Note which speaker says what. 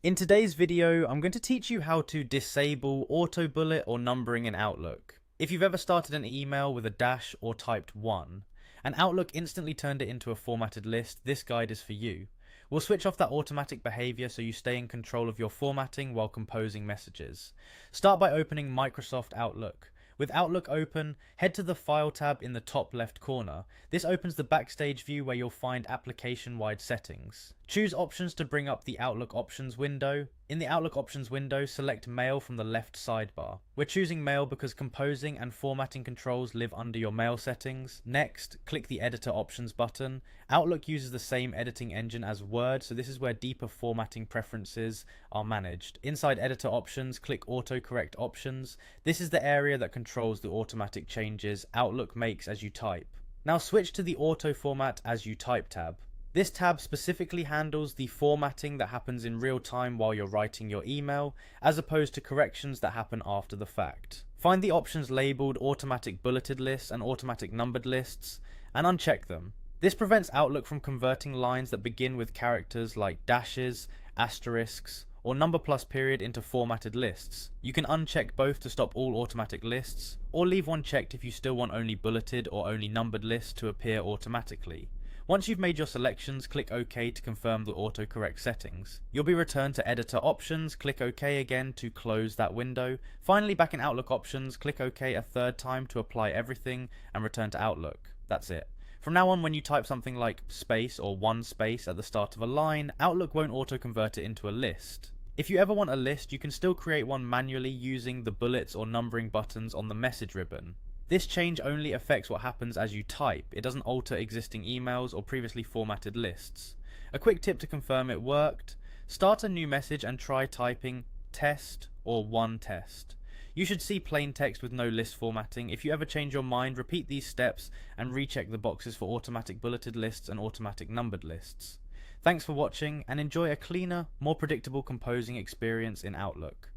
Speaker 1: In today's video, I'm going to teach you how to disable auto bullet or numbering in Outlook. If you've ever started an email with a dash or typed 1, and Outlook instantly turned it into a formatted list, this guide is for you. We'll switch off that automatic behavior so you stay in control of your formatting while composing messages. Start by opening Microsoft Outlook. With Outlook open, head to the File tab in the top left corner. This opens the Backstage view where you'll find application-wide settings. Choose Options to bring up the Outlook Options window. In the Outlook Options window, select Mail from the left sidebar. We're choosing Mail because composing and formatting controls live under your Mail settings. Next, click the Editor Options button. Outlook uses the same editing engine as Word, so this is where deeper formatting preferences are managed. Inside Editor Options, click Autocorrect Options. This is the area that controls the automatic changes Outlook makes as you type. Now switch to the Auto Format as you type tab. This tab specifically handles the formatting that happens in real time while you're writing your email, as opposed to corrections that happen after the fact. Find the options labelled Automatic Bulleted Lists and Automatic Numbered Lists, and uncheck them. This prevents Outlook from converting lines that begin with characters like dashes, asterisks, or number plus period into formatted lists. You can uncheck both to stop all automatic lists, or leave one checked if you still want only bulleted or only numbered lists to appear automatically. Once you've made your selections, click OK to confirm the autocorrect settings. You'll be returned to Editor Options, click OK again to close that window. Finally, back in Outlook Options, click OK a third time to apply everything and return to Outlook. That's it. From now on, when you type something like space or one space at the start of a line, Outlook won't auto-convert it into a list. If you ever want a list, you can still create one manually using the bullets or numbering buttons on the message ribbon. This change only affects what happens as you type. It doesn't alter existing emails or previously formatted lists. A quick tip to confirm it worked: start a new message and try typing test or one test. You should see plain text with no list formatting. If you ever change your mind, repeat these steps and recheck the boxes for automatic bulleted lists and automatic numbered lists. Thanks for watching, and enjoy a cleaner, more predictable composing experience in Outlook.